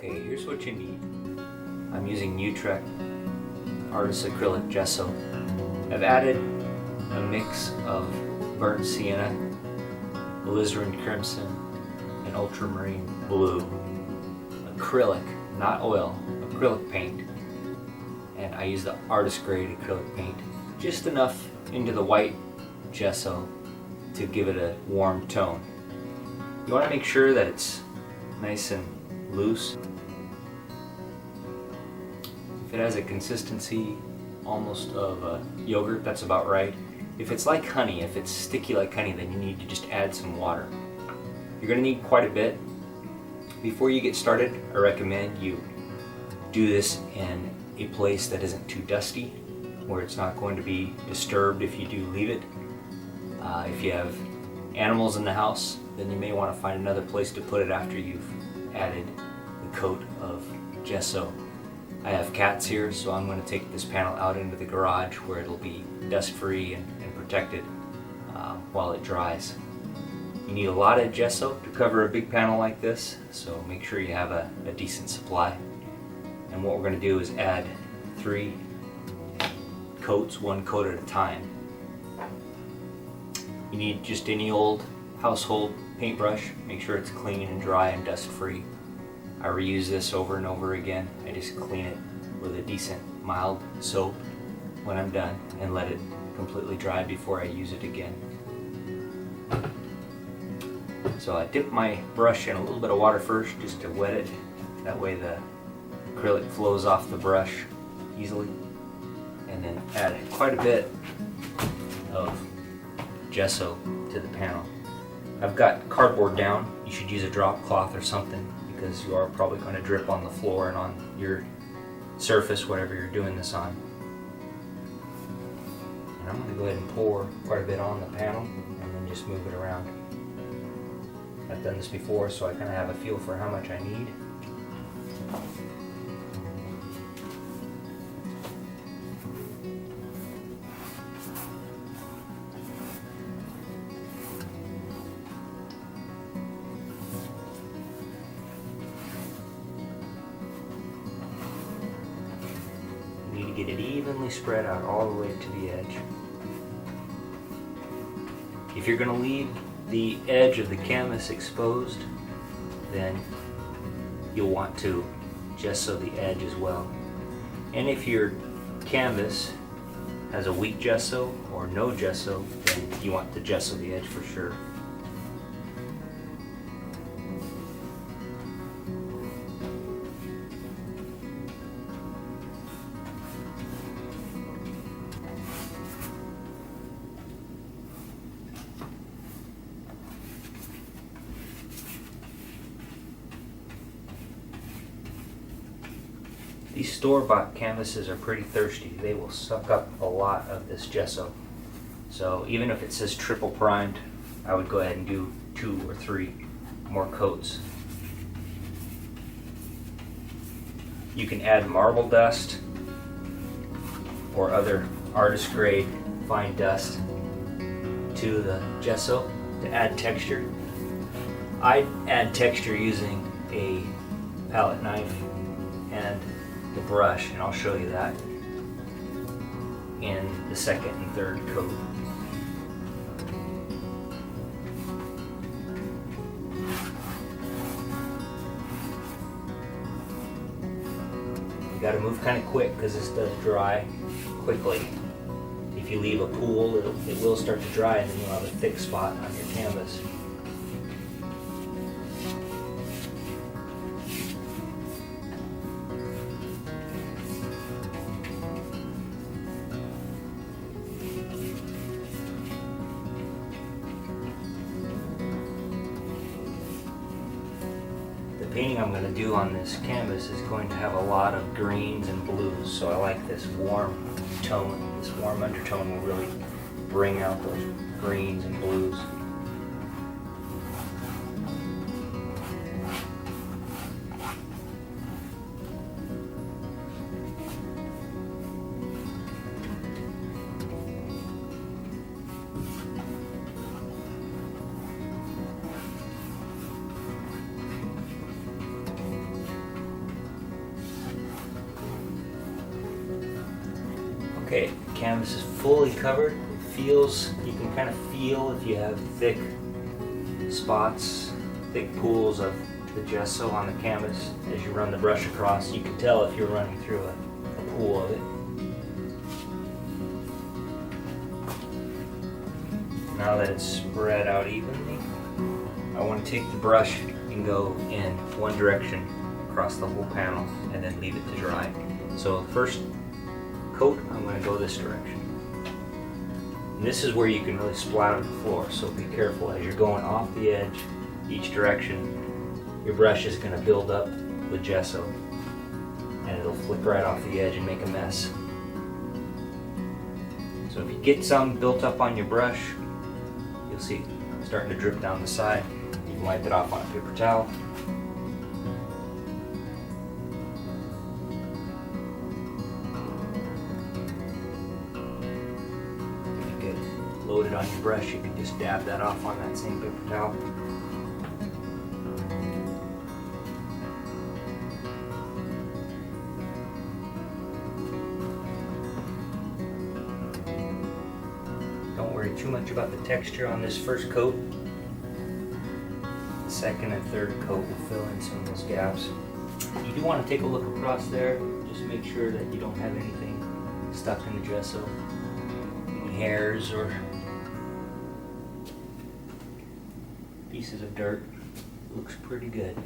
Okay, here's what you need. I'm using Utrecht Artist Acrylic Gesso. I've added a mix of burnt sienna, alizarin crimson, and ultramarine blue. Acrylic, not oil, acrylic paint. And I use the artist grade acrylic paint. Just enough into the white gesso to give it a warm tone. You want to make sure that it's nice and loose. If it has a consistency almost of yogurt, that's about right. If it's like honey, if it's sticky like honey, then you need to just add some water. You're going to need quite a bit. Before you get started, I recommend you do this in a place that isn't too dusty, where it's not going to be disturbed if you do leave it. If you have animals in the house, then you may want to find another place to put it after you've added the coat of gesso. I have cats here, so I'm going to take this panel out into the garage where it'll be dust-free and protected while it dries. You need a lot of gesso to cover a big panel like this, so make sure you have a decent supply. And what we're going to do is add 3 coats, 1 coat at a time. You need just any old household paintbrush. Make sure it's clean and dry and dust-free. I reuse this over and over again. I just clean it with a decent mild soap when I'm done and let it completely dry before I use it again. So I dip my brush in a little bit of water first just to wet it. That way the acrylic flows off the brush easily. And then add quite a bit of gesso to the panel. I've got cardboard down. You should use a drop cloth or something because you are probably going to drip on the floor and on your surface, whatever you're doing this on. And I'm going to go ahead and pour quite a bit on the panel and then just move it around. I've done this before, so I kind of have a feel for how much I need. Get it evenly spread out all the way to the edge. If you're going to leave the edge of the canvas exposed, then you'll want to gesso the edge as well. And if your canvas has a weak gesso or no gesso, then you want to gesso the edge for sure. These store-bought canvases are pretty thirsty. They will suck up a lot of this gesso. So even if it says triple primed, I would go ahead and do 2 or 3 more coats. You can add marble dust or other artist grade fine dust to the gesso to add texture. I add texture using a palette knife and the brush, and I'll show you that in the second and third coat. You gotta move kind of quick because this does dry quickly. If you leave a pool, it will start to dry and then you'll have a thick spot on your canvas. The painting I'm going to do on this canvas is going to have a lot of greens and blues, so I like this warm tone. This warm undertone will really bring out those greens and blues. Okay, the canvas is fully covered. It feels, you can kind of feel if you have thick spots, thick pools of the gesso on the canvas as you run the brush across. You can tell if you're running through a pool of it. Now that it's spread out evenly, I want to take the brush and go in one direction across the whole panel and then leave it to dry. So the first coat, I'm going to go this direction. And this is where you can really splatter the floor, so be careful as you're going off the edge each direction. Your brush is going to build up with gesso and it'll flick right off the edge and make a mess. So if you get some built up on your brush, you'll see it's starting to drip down the side. You can wipe it off on a paper towel. If you get loaded on your brush, you can just dab that off on that same paper towel. Don't worry too much about the texture on this first coat. The second and third coat will fill in some of those gaps. You do want to take a look across there, just make sure that you don't have anything stuck in the gesso, any hairs or pieces of dirt. Looks pretty good.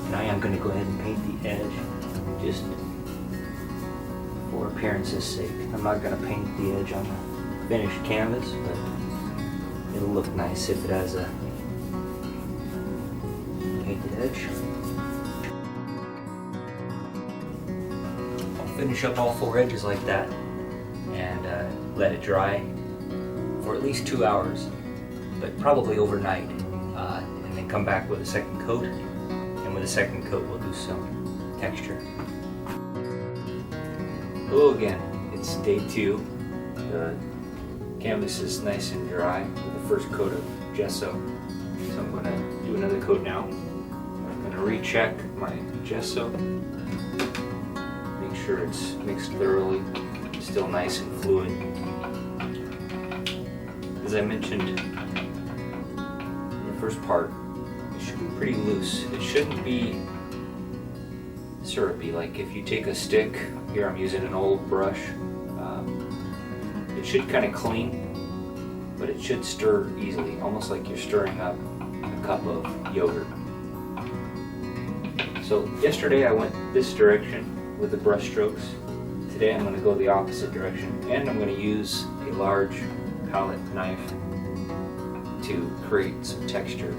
Now I'm going to go ahead and paint the edge just for appearance's sake. I'm not going to paint the edge on the finished canvas, but it'll look nice if it has a painted edge. I'll finish up all four edges like that and let it dry for at least 2 hours, but probably overnight, and then come back with a second coat. And with the second coat, we'll do some texture. Hello again, it's day 2. The canvas is nice and dry with the first coat of gesso. So I'm going to do another coat now. I'm going to recheck my gesso, make sure it's mixed thoroughly, still nice and fluid. As I mentioned in the first part, it should be pretty loose. It shouldn't be syrupy. Like if you take a stick, here I'm using an old brush, it should kind of cling, but it should stir easily, almost like you're stirring up a cup of yogurt. So yesterday I went this direction with the brush strokes. Today I'm going to go the opposite direction, and I'm going to use a large palette knife to create some texture.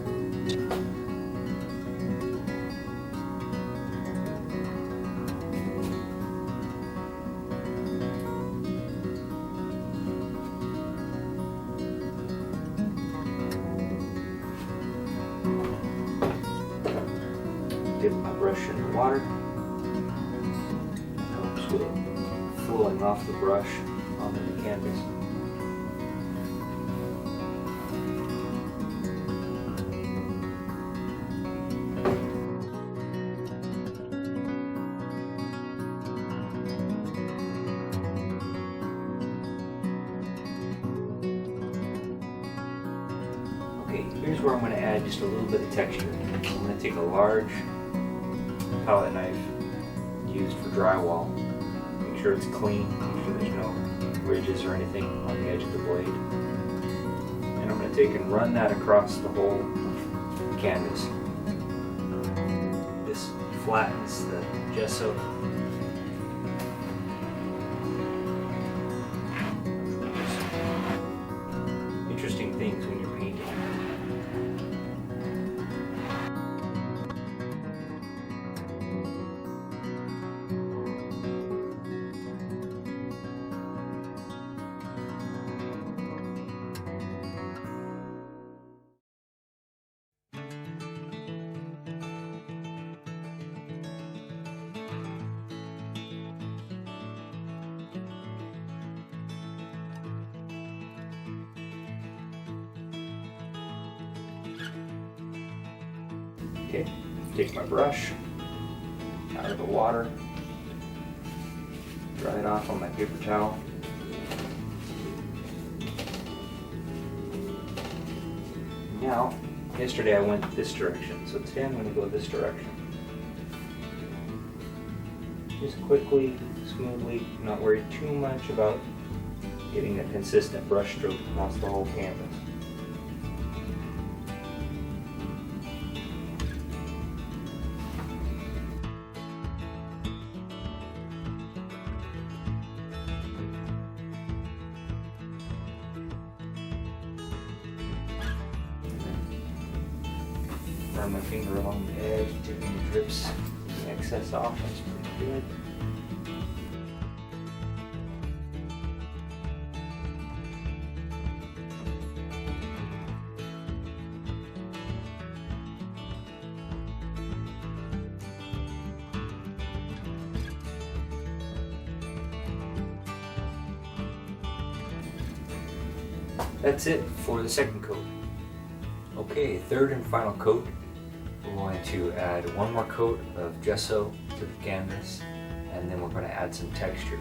Dip my brush in the water. It helps with flowing off the brush onto the canvas. Okay, here's where I'm going to add just a little bit of texture. I'm going to take a large palette knife used for drywall. Make sure it's clean, make sure there's no ridges or anything on the edge of the blade. And I'm going to take and run that across the whole canvas. This flattens the gesso. Interesting things when you're painting. Okay, take my brush out of the water, dry it off on my paper towel. Now, yesterday I went this direction, so today I'm going to go this direction. Just quickly, smoothly, not worry too much about getting a consistent brush stroke across the whole canvas. Run my finger along the edge, taking the drips, the excess off. That's pretty good. That's it for the second coat. Okay, third and final coat. We're going to add one more coat of gesso to the canvas, and then we're going to add some texture.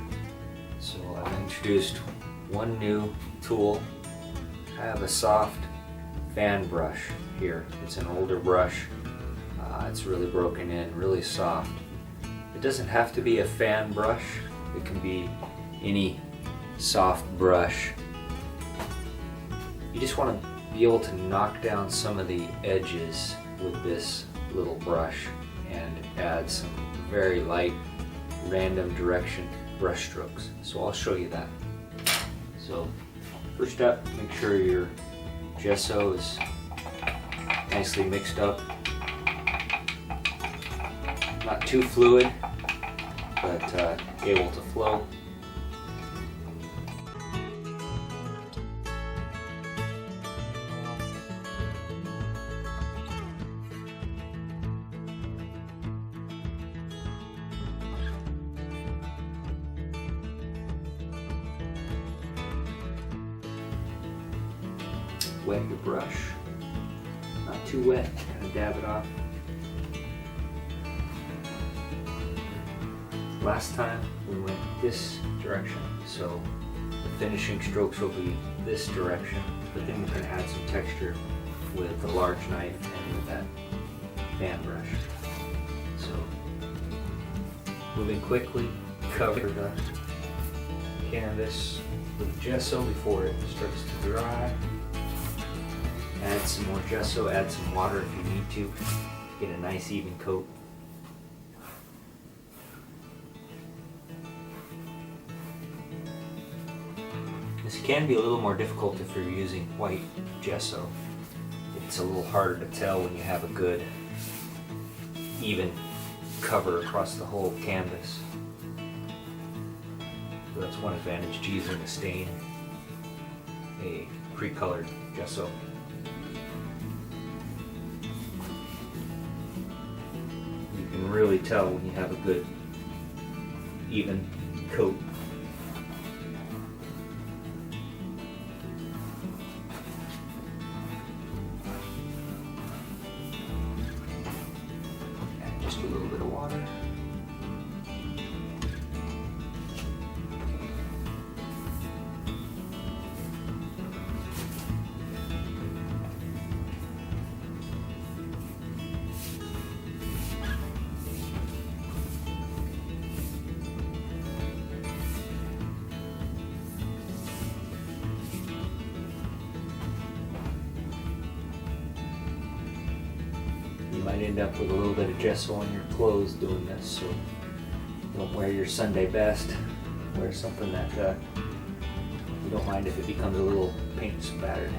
So I've introduced one new tool. I have a soft fan brush here. It's an older brush. It's really broken in, really soft. It doesn't have to be a fan brush. It can be any soft brush. You just want to be able to knock down some of the edges with this little brush and add some very light random direction brush strokes. So I'll show you that. So first up, make sure your gesso is nicely mixed up. Not too fluid, but able to flow. Wet your brush, not too wet, kind of dab it off. Last time we went this direction, so the finishing strokes will be this direction, but then we're going to add some texture with the large knife and with that fan brush. So, moving quickly, cover the canvas with gesso before it starts to dry. Add some more gesso, add some water if you need to get a nice even coat. This can be a little more difficult if you're using white gesso. It's a little harder to tell when you have a good even cover across the whole canvas. So that's one advantage to using a stain, a pre-colored gesso. You can really tell when you have a good even coat. Add just a little bit of water. You might end up with a little bit of gesso on your clothes doing this, so don't wear your Sunday best. Wear something that you don't mind if it becomes a little paint spattered.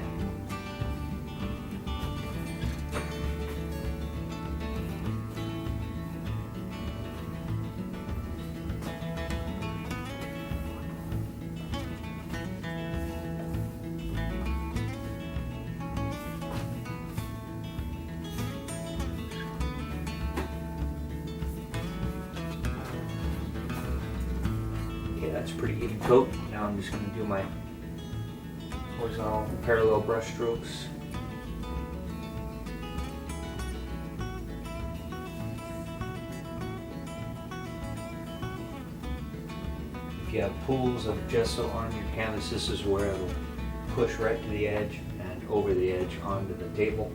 Okay, that's a pretty even coat. Now I'm just going to do my horizontal parallel brush strokes. If you have pools of gesso on your canvas, this is where it'll push right to the edge and over the edge onto the table,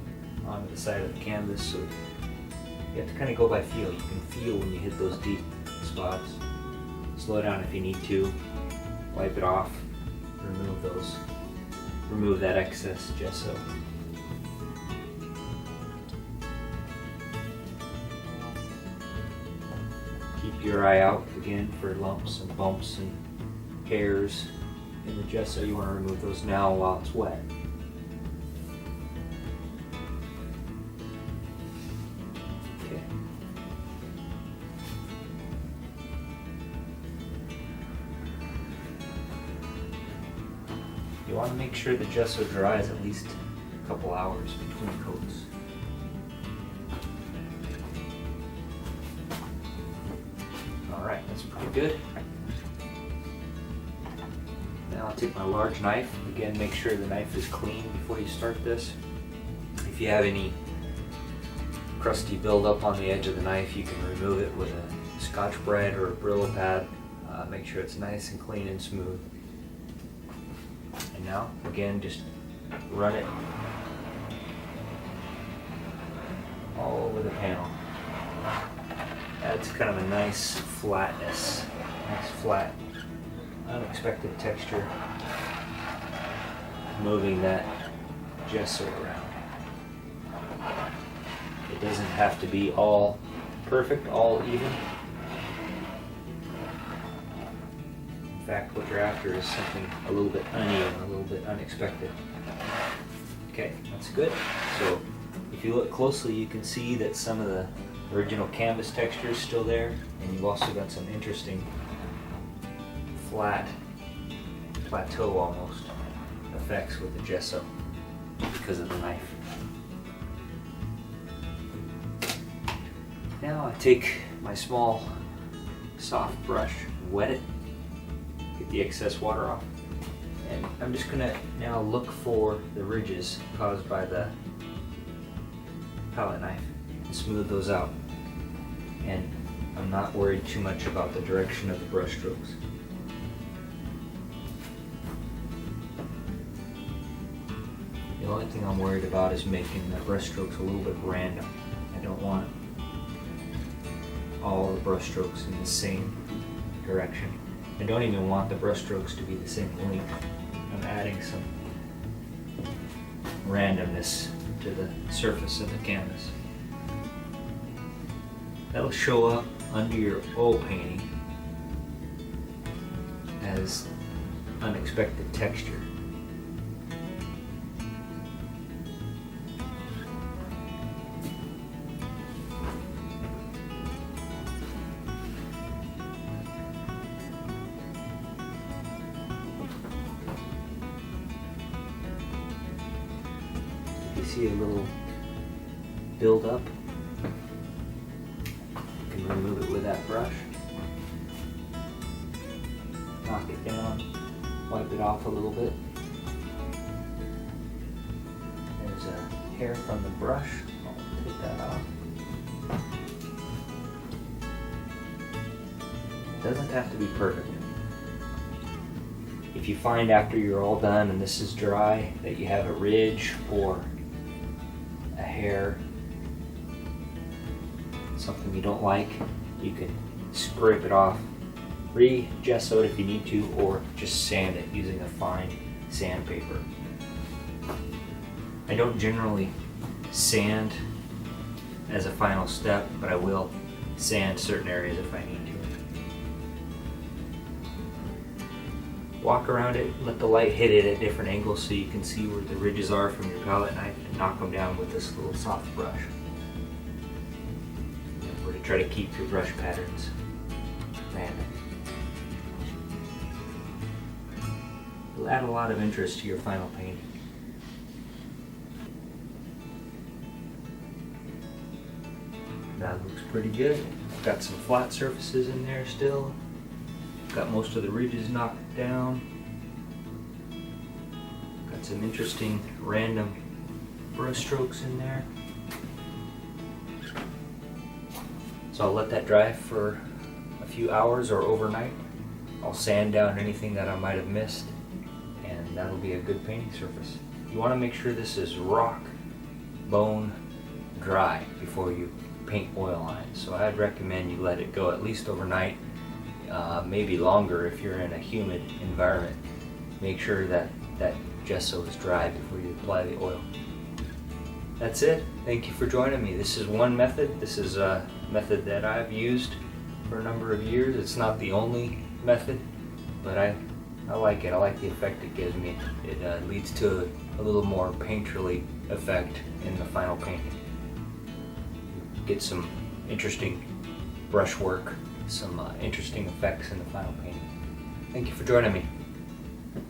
onto the side of the canvas. So you have to kind of go by feel. You can feel when you hit those deep spots. Slow down if you need to. Wipe it off. Remove that excess gesso. Keep your eye out again for lumps and bumps and hairs in the gesso. You want to remove those now while it's wet. Okay. You want to make sure the gesso dries at least a couple hours between coats. Alright, that's pretty good. Now I'll take my large knife. Again, make sure the knife is clean before you start this. If you have any crusty buildup on the edge of the knife, you can remove it with a Scotch-Brite or a Brillo pad. Make sure it's nice and clean and smooth. And now, again, just run it all over the panel. Adds kind of a nice flatness, nice flat, unexpected texture, moving that gesso around. It doesn't have to be all perfect, all even. In fact, what you're after is something a little bit uneven, a little bit unexpected. Okay, that's good. So if you look closely, you can see that some of the original canvas texture is still there, and you've also got some interesting flat, plateau almost, effects with the gesso because of the knife. Now I take my small soft brush, wet it, get the excess water off, and I'm just going to now look for the ridges caused by the palette knife and smooth those out. And I'm not worried too much about the direction of the brush strokes. The only thing I'm worried about is making the brush strokes a little bit random. I don't want all the brush strokes in the same direction. I don't even want the brush strokes to be the same length. I'm adding some randomness to the surface of the canvas. That'll show up under your oil painting as unexpected texture. If you see a little build up, remove it with that brush, knock it down, wipe it off a little bit. There's a hair from the brush, I'll take that off. It doesn't have to be perfect. If you find after you're all done and this is dry that you have a ridge or a hair, something you don't like, you can scrape it off, re-gesso it if you need to, or just sand it using a fine sandpaper. I don't generally sand as a final step, but I will sand certain areas if I need to. Walk around it, let the light hit it at different angles so you can see where the ridges are from your palette knife, and knock them down with this little soft brush. Try to keep your brush patterns random. It'll add a lot of interest to your final painting. That looks pretty good. I've got some flat surfaces in there still. Got most of the ridges knocked down. Got some interesting random brush strokes in there. So I'll let that dry for a few hours or overnight, I'll sand down anything that I might have missed, and that'll be a good painting surface. You want to make sure this is rock, bone, dry before you paint oil on it. So I'd recommend you let it go at least overnight, maybe longer if you're in a humid environment. Make sure that gesso is dry before you apply the oil. That's it. Thank you for joining me. This is one method. This is a method that I've used for a number of years. It's not the only method, but I like it. I like the effect it gives me. It leads to a little more painterly effect in the final painting. Get some interesting brushwork, some interesting effects in the final painting. Thank you for joining me.